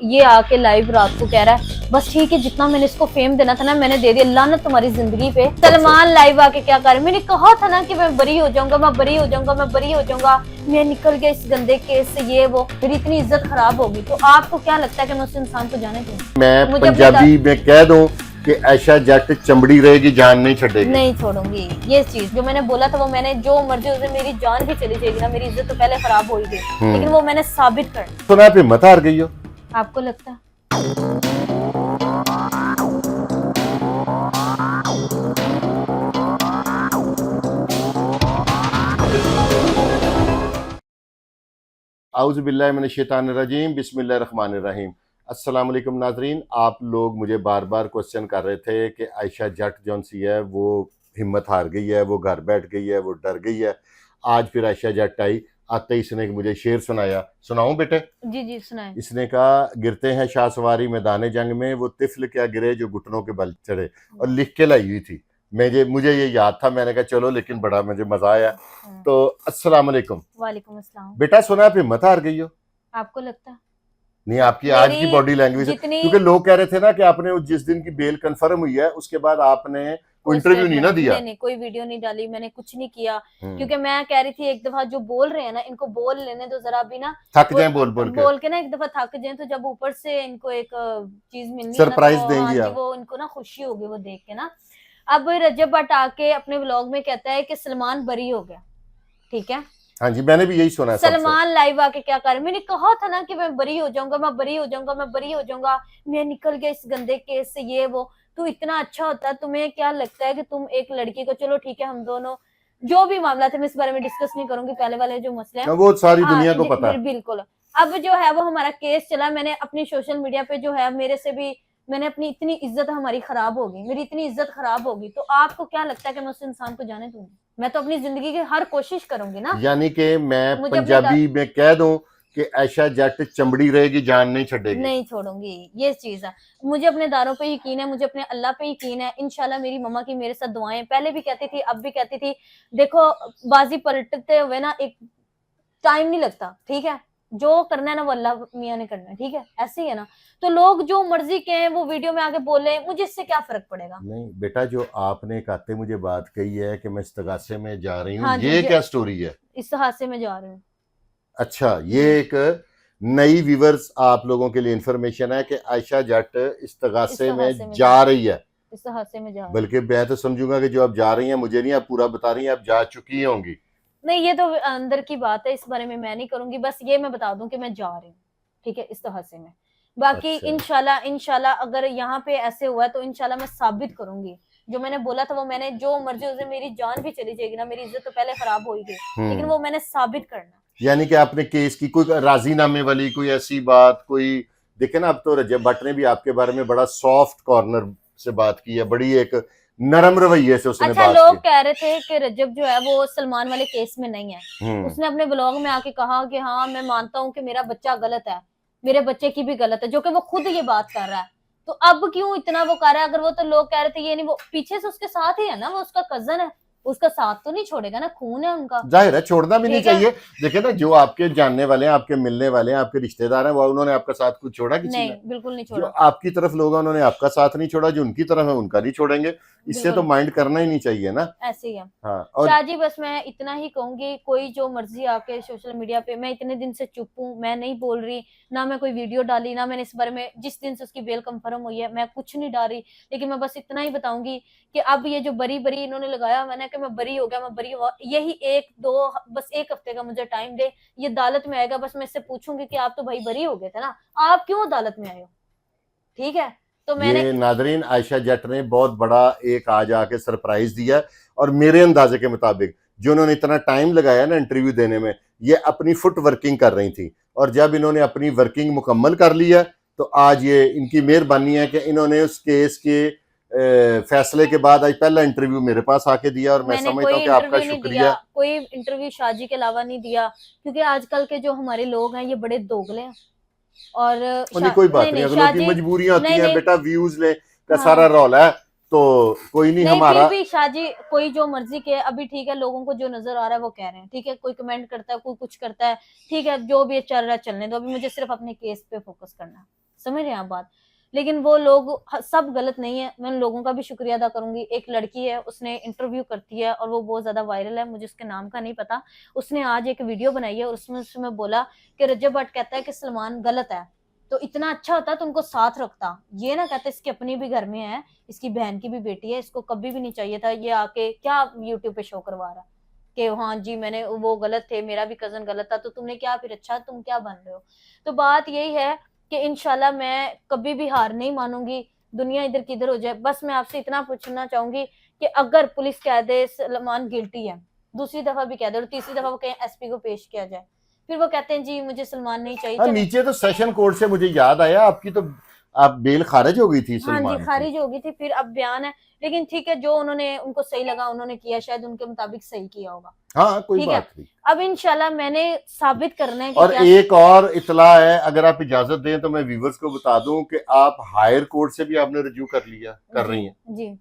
ये आके लाइव रात को कह रहा है बस ठीक है, जितना मैंने इसको फेम देना था ना मैंने दे दिया, लानत तुम्हारी जिंदगी पे। सलमान लाइव आके क्या कर, मैंने कहा था ना कि मैं बरी हो जाऊंगा, मैं बरी हो जाऊंगा, मैं बरी हो जाऊंगा, मैं निकल गया इस गंदे केस से, ये वो, मेरी इतनी इज्जत खराब होगी। तो आपको क्या लगता है कि मैं उस इंसान को जाने दूं? मैं पंजाबी में कह दूं कि आयशा जट चमड़ी रहेगी, जान नहीं छड़ेगी। नहीं छोड़ूंगी ये चीज, जो मैंने बोला था वो मैंने, जो मर्जी उसे, मेरी जान भी चली जाएगी ना, मेरी इज्जत तो पहले खराब हो ही गई, लेकिन वो मैंने साबित करना। सुना आप हिम्मत हार गई हो? आपको लगता है? आउज़ बिल्लाहि मिनश शैतानिर रजीम, बिस्मिल्लाहिर रहमानिर रहीम। अस्सलाम वालेकुम नाजरीन, आप लोग मुझे बार बार क्वेश्चन कर रहे थे कि आयशा जट जौन सी है वो हिम्मत हार गई है, वो घर बैठ गई है, वो डर गई है। आज फिर आयशा जट आई, आते ही इसने मुझे शेर सुनाया। सुनाऊं बेटे? जी जी सुनाए। इसने कहा, गिरते हैं शाह सवारी मैदान जंग में, वो तिफल क्या गिरे जो घुटनों के बल चढ़े। और लिख के लाई हुई थी, मुझे ये याद था, मैंने कहा चलो, लेकिन बड़ा मुझे मजा आया। तो अस्सलाम वालेकुम। वालेकुम अस्सलाम। बेटा सुना आप हिम्मत हार गई हो? आपको लगता है? नहीं, आपकी आज की बॉडी लैंग्वेज, क्योंकि लोग कह रहे थे ना कि आपने जिस दिन की बेल कंफर्म हुई है उसके बाद आपने कोई इंटरव्यू नहीं ना दिया। नहीं, कोई वीडियो नहीं डाली, मैंने कुछ नहीं किया, क्योंकि मैं कह रही थी एक दफा जो बोल रहे हैं ना, इनको बोल लेने दो जरा भी ना, थक जाए बोल के ना, एक दफा थक जाए तो जब ऊपर से इनको एक चीज मिलनी सरप्राइज है देंगी ना, तो वो इनको ना खुशी होगी वो देख के ना। अब रजब भट्ट आके अपने व्लॉग में कहता है कि सलमान बरी हो गया, ठीक है। हाँ जी, मैंने भी यही सुना है। सलमान लाइव आके क्या कर, मैंने कहा था ना कि मैं बरी हो जाऊंगा, मैं बरी हो जाऊंगा, मैं बरी हो जाऊंगा, मैं निकल गया इस गंदे केस से, ये वो। तू इतना अच्छा होता, तुम्हें क्या लगता है कि तुम एक लड़की को, चलो ठीक है हम दोनों जो भी मामला थे मैं इस बारे में डिस्कस नहीं करूंगी, पहले वाले जो मसले हैं वो सारी दुनिया को पता है। बिल्कुल। अब जो है वो हमारा केस चला, मैंने अपनी सोशल मीडिया पे जो है मेरे से भी, मैंने अपनी इतनी इज्जत हमारी खराब होगी, मेरी इतनी इज्जत खराब होगी। तो आपको क्या लगता है कि मैं उस इंसान को जाने दूंगी? मैं तो अपनी जिंदगी की हर कोशिश करूंगी ना। यानी कि मैं पंजाबी में कह दूं कि आयशा जट चमड़ी रहेगी, जान नहीं छड़ेगी। नहीं छोड़ूंगी, ये चीज है। मुझे अपने दारों पे यकीन है, मुझे अपने अल्लाह पे यकीन है। इंशाल्लाह मेरी मम्मा की मेरे साथ दुआएं, पहले भी कहती थी अब भी कहती थी। देखो बाजी पलटते हुए ना एक टाइम नहीं लगता, ठीक है। जो करना है ना वो अल्लाह मियाँ ने करना है, ठीक है, ऐसे ही है ना। तो लोग जो मर्जी के वो वीडियो में आके बोले, मुझे इससे क्या फर्क पड़ेगा? नहीं बेटा, जो आपने कहते मुझे बात कही है कि मैं इस्तगासे में जा रही हूँ, हाँ ये क्या स्टोरी है? इस हादसे में जा रहे हूँ। अच्छा, ये एक नई व्यूवर्स आप लोगों के लिए इंफॉर्मेशन है कि आयशा जट इस्तगासे में जा रही है। इस हादसे में जा रही है। बल्कि मैं तो समझूंगा कि जो आप जा रही हैं, मुझे नहीं आप पूरा बता रही हैं, आप जा चुकी होंगी। नहीं, ये तो अंदर की बात है, इस बारे में मैं नहीं करूंगी, बस ये मैं बता दूं कि मैं जा रही हूँ, ठीक है, इस हादसे में। बाकी इंशाल्लाह इंशाल्लाह अगर यहाँ पे ऐसे हुआ है तो इंशाल्लाह मैं साबित करूंगी, जो मैंने बोला था वो मैंने, जो मर्जी उसे, मेरी जान भी चली जाएगी ना, मेरी इज्जत तो पहले खराब हो ही गई, लेकिन वो मैंने साबित करना। यानी कि आपने केस की कोई राजीनामे वाली कोई ऐसी बात, कोई देखे ना, अब तो रजब भट्ट ने भी आपके बारे में बड़ा सॉफ्ट कॉर्नर से बात की है, बड़ी एक नरम रवैये से उसने अच्छा, बात लोग की। कह रहे थे कि रजब जो है वो सलमान वाले केस में नहीं है। उसने अपने ब्लॉग में आके कहा कि हाँ मैं मानता हूँ कि मेरा बच्चा गलत है, मेरे बच्चे की भी गलत है, जो कि वो खुद ये बात कर रहा है। तो अब क्यों इतना वो कर रहा है? अगर वो, तो लोग कह रहे थे ये नहीं, वो पीछे से उसके साथ ही है ना, वो उसका कजन है, उसका साथ तो नहीं छोड़ेगा ना, खून है उनका, जाहिर है छोड़ना भी नहीं चाहिए। देखिए ना, जो आपके जानने वाले हैं, आपके मिलने वाले हैं, आपके रिश्तेदार हैं, वो उन्होंने आपका साथ कुछ छोड़ा किसी ने? बिल्कुल नहीं जो छोड़ा। आपकी तरफ लोग हैं उन्होंने आपका साथ नहीं छोड़ा, जो उनकी तरफ है उनका नहीं छोड़ेंगे। इससे तो माइंड करना ही नहीं चाहिए ना। ऐसे ही है। हाँ, और शाहजी बस मैं इतना ही कहूंगी, कोई जो मर्जी आके सोशल मीडिया पे, मैं इतने दिन से चुप हूँ, मैं नहीं बोल रही ना, मैं कोई वीडियो डाली ना, मैंने इस बारे में, जिस दिन से उसकी बेल कंफर्म हुई है मैं कुछ नहीं डाल रही, लेकिन मैं बस इतना ही बताऊंगी कि अब ये जो बरी बरी इन्होंने लगाया, मैंने कि मैं बरी हो गया, मैं बरी हुआ, यही एक दो, बस एक हफ्ते का मुझे टाइम दे, ये अदालत में आएगा, बस मैं इससे पूछूंगी कि आप तो भाई बरी हो गए थे ना, आप क्यों अदालत में आए हो, ठीक है। तो मैंने, ये नाजरीन, आयशा जट ने बहुत बड़ा एक आज आके सरप्राइज दिया। और मेरे अंदाजे के मुताबिक जो उन्होंने इतना टाइम लगाया ना इंटरव्यू देने में, ये अपनी फुट वर्किंग कर रही थी, और जब इन्होंने अपनी वर्किंग मुकम्मल कर लिया तो आज ये इनकी मेहरबानी है कि इन्होंने उस केस के फैसले के बाद आज पहला इंटरव्यू मेरे पास आके दिया, और मैं समझता हूँ कि आपका शुक्रिया। कोई इंटरव्यू शाहजी के अलावा नहीं दिया, क्योंकि आजकल के जो हमारे लोग हैं ये बड़े दोगले हैं। और नहीं, कोई बात नहीं, अगलों की मजबूरियां होती हैं बेटा, व्यूज ले का सारा रौला है, तो कोई नहीं हमारा। फिर भी शाहजी कोई जो मर्जी के, अभी ठीक है, लोगों को जो नजर आ रहा है वो कह रहे हैं, ठीक है, कोई कमेंट करता है, कोई कुछ करता है, ठीक है, जो भी चल रहा है चलने दो, अभी मुझे सिर्फ अपने केस पे फोकस करना है। समझ रहे हैं आप बात। लेकिन वो लोग सब गलत नहीं है, मैं उन लोगों का भी शुक्रिया अदा करूंगी। एक लड़की है, उसने इंटरव्यू करती है और वो बहुत ज्यादा वायरल है, मुझे उसके नाम का नहीं पता। उसने आज एक वीडियो बनाई है और उसमें बोला कि रजब भट्ट कहता है कि सलमान गलत है, तो इतना अच्छा होता तो उनको साथ रखता। ये ना कहते इसकी अपनी भी घर में है, इसकी बहन की भी बेटी है, इसको कभी भी नहीं चाहिए था ये आके क्या यूट्यूब पे शो करवा रहा कि हाँ जी मैंने वो गलत थे, मेरा भी कजन गलत था, तो तुमने क्या फिर अच्छा तुम क्या बन रहे हो। तो बात यही है कि इंशाल्लाह मैं कभी भी हार नहीं मानूंगी, दुनिया इधर की इधर हो जाए। बस मैं आपसे इतना पूछना चाहूंगी कि अगर पुलिस कह दे सलमान गिल्टी है, दूसरी दफा भी कह दे और तीसरी दफा वो कहीं एसपी को पेश किया जाए, फिर वो कहते हैं जी मुझे सलमान नहीं चाहिए, हाँ, चले। नीचे तो सेशन कोर्ट से मुझे याद आया आपकी तो आप बेल खारिज हो गई थी हाँ जी सलमान की। खारिज होगी थी, फिर अब बयान है। लेकिन ठीक है, जो उन्होंने उनको सही लगा उन्होंने किया, शायद उनके मुताबिक सही किया होगा। हाँ, कोई ठीक है, बात नहीं। अब इंशाल्लाह मैंने साबित करना है कि और क्या। एक और इतला है, अगर आप इजाजत दें तो मैं व्यूवर्स को बता दूं कि आप हायर कोर्ट से भी आपने रिज्यू कर रही हैं। जी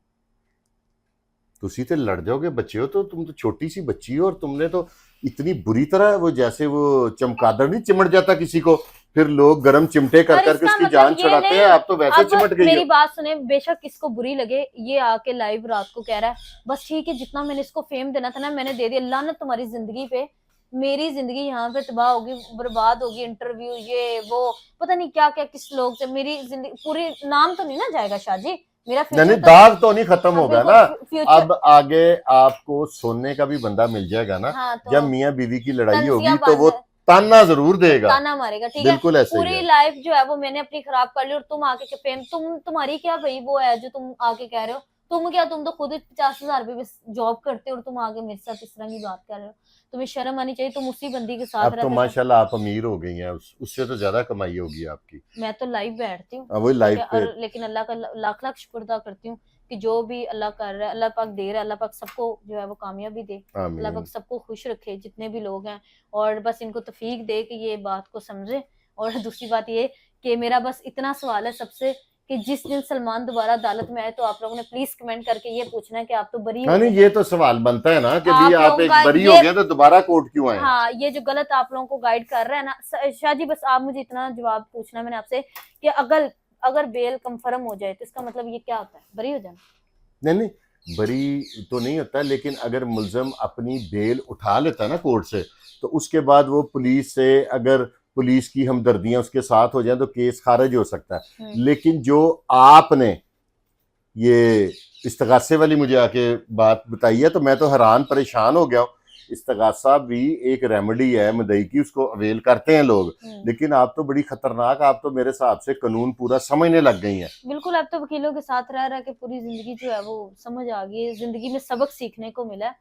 तुसी तो लड़ जाओगे, बच्चे हो तो तुम तो छोटी सी बच्ची हो, और तुमने तो इतनी बुरी तरह वो जैसे वो चमगादड़ नहीं चिमट जाता किसी को, फिर लोग गरम चिमटे कर और करके इसका उसकी मतलब जान ये छुड़ाते नहीं, हैं, आप तो वैसे अब चिमट गई मेरी हो। बात सुने, बेशक किसको बुरी लगे, ये आके लाइव रात को कह रहा है बस ठीक है, जितना मैंने इसको फेम देना था ना मैंने दे दिया, अल्लाह ने तुम्हारी जिंदगी पे, मेरी जिंदगी यहाँ पे तबाह होगी, बर्बाद होगी, इंटरव्यू ये वो पता नहीं क्या क्या किस लोग से मेरी जिंदगी पूरी, नाम तो नहीं ना जाएगा शाहजी, मेरा नहीं, फ्यूचर तो दाग तो नहीं खत्म हाँ, होगा बिल्कुल ना। फ्यूचर। अब आगे आपको सोने का भी बंदा मिल जाएगा ना, हाँ तो जब मियाँ बीवी की लड़ाई तंजिया होगी तो वो बांध ताना जरूर देगा, ताना मारेगा, ठीक है। बिल्कुल ऐसे ही पूरी है। लाइफ जो है वो मैंने अपनी खराब कर ली और तुम आके के फेम, तुम्हारी क्या भाई वो है जो तुम आके कह रहे हो, तुम क्या, तुम तो खुद 50,000 रुपए जॉब करते हो और तुम आगे मेरे साथ इस तरह की बात कर रहे हो, तुम्हें शर्म आनी चाहिए, तुम उसी बंदी के साथ अब तो रहते थे। माशाल्लाह आप अमीर हो गई हैं, उससे तो ज्यादा कमाई होगी आपकी। मैं तो लाइव बैठती हूँ, अब वही ठीक लाइफ है, पे। और लेकिन अल्लाह का लाख लाख शुक्र अदा करती हूँ कि जो भी अल्लाह कर रहा है, अल्लाह पाक दे रहा है, अल्लाह पाक सबको जो है वो कामयाबी दे, अल्लाह आमीन। पाक सबको खुश रखे जितने भी लोग हैं, और बस इनको तौफीक दे कि ये बात को समझे। और दूसरी बात ये कि मेरा बस इतना सवाल है सबसे कि जिस दिन सलमान दोबारा अदालत में आए तो आप लोगों ने प्लीज कमेंट करके ये पूछना है कि आप तो बरी हाँ हो नहीं, गए, ये तो सवाल बनता है ना कि भी आप आप लोगों एक का बरी हो ये, गए तो दोबारा कोर्ट क्यों आए। हाँ ये जो गलत आप लोगों को गाइड कर रहा है ना शाह जी, बस आप मुझे इतना जवाब पूछना है मैंने आपसे कि अगर अगर बेल कंफर्म हो जाए तो इसका मतलब ये क्या होता है, बरी हो जाना। नहीं नहीं, बरी तो नहीं होता, लेकिन अगर मुलजम अपनी बेल उठा लेता है ना कोर्ट से, तो उसके बाद वो पुलिस से, अगर पुलिस की हमदर्दियां उसके साथ हो जाए तो केस खारिज हो सकता है। लेकिन जो आपने ये इस्तगासे वाली मुझे आके बात बताई है तो मैं तो हैरान परेशान हो गया हूँ। इस्तगासा भी एक रेमेडी है मुदई की, उसको अवेल करते हैं लोग, लेकिन आप तो बड़ी खतरनाक, आप तो मेरे हिसाब से कानून पूरा समझने लग गई हैं। बिल्कुल, अब तो वकीलों के साथ रह रहा के पूरी जिंदगी जो है वो समझ आ गई है, जिंदगी में सबक सीखने को मिला है,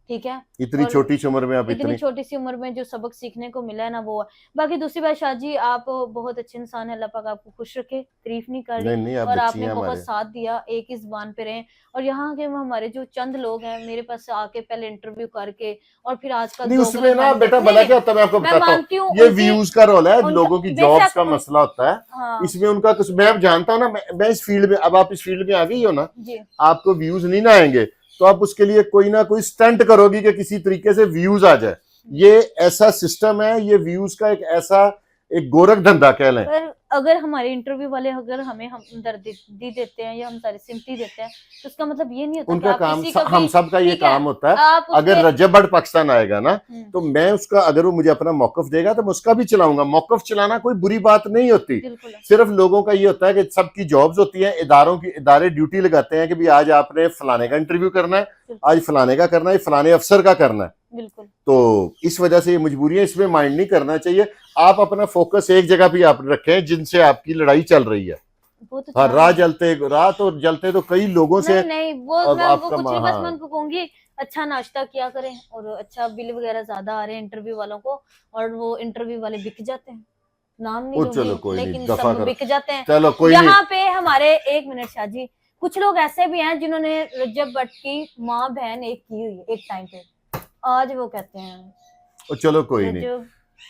ठीक है। इतनी छोटी सी उम्र में आप इतनी छोटी सी उम्र में जो सबक सीखने को मिला है ना वो है। बाकी दूसरी बात शाह जी, आप बहुत अच्छे इंसान है, अल्लाह पाक आपको खुश रखे, तारीफ नहीं कर रही, नहीं, आप और बच्ची आपने हैं बहुत हमारे। साथ दिया, एक ही जुबान पे रहे। और यहाँ के हमारे जो चंद लोग हैं मेरे पास आके पहले इंटरव्यू करके और फिर आजकल नहीं, उसमें ना बेटा भला क्या होता है, मैं आपको बताता हूँ, ये व्यूज का रोल है, लोगों की जॉब्स का मसला होता है। हाँ इसमें उनका कुछ, मैं अब जानता हूँ ना, मैं इस फील्ड में, अब आप इस फील्ड में आ गई हो ना जी, आपको व्यूज नहीं ना आएंगे तो आप उसके लिए कोई ना कोई स्टंट करोगी कि किसी तरीके से व्यूज आ जाए। ये ऐसा सिस्टम है, ये व्यूज का एक ऐसा एक गोरख धंधा कह लें। पर अगर हमारे इंटरव्यू वाले अगर हमें हमदर्दी देते हैं या हम सारी सिंपथी देते हैं तो उसका मतलब ये नहीं होता उनका कि काम, किसी का हम सब का ये काम होता है। अगर रजब भट्ट पाकिस्तान आएगा ना तो मैं उसका, अगर वो मुझे अपना मौकफ देगा तो मैं उसका भी चलाऊंगा। मौकफ चलाना कोई बुरी बात नहीं होती, सिर्फ लोगों का ये होता है कि सबकी जॉब्स होती हैं, इदारे ड्यूटी लगाते हैं कि भी आज आपने फलाने का इंटरव्यू करना है, आज फलाने का करना है, फलाने अफसर का करना है। बिल्कुल, तो इस वजह से ये मजबूरियां, इसमें माइंड नहीं करना चाहिए। आप अपना फोकस एक जगह पे आप रखें जिनसे आपकी लड़ाई चल रही है। हाँ, रात और जलते तो कई लोगों से नहीं वो मैं वो कुछ नहीं, बस मैं उनको कहूंगी अच्छा नाश्ता किया करें और अच्छा बिल वगैरह ज्यादा आ रहे हैं इंटरव्यू वालों को, और वो इंटरव्यू वाले बिक जाते हैं, नाम नहीं लूंगी लेकिन सब बिक जाते हैं। चलो कोई यहाँ पे हमारे, एक मिनट शाह जी, कुछ लोग ऐसे भी हैं जिन्होंने रजब भट्ट की माँ बहन एक की हुई है एक टाइम पे, आज वो कहते हैं। चलो कोई नहीं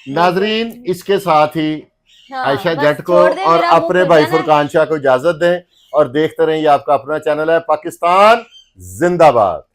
नाजरीन, इसके साथ ही आयशा जट को और अपने भाई फुरकान शाह को इजाजत दें और देखते रहें, ये आपका अपना चैनल है पाकिस्तान जिंदाबाद।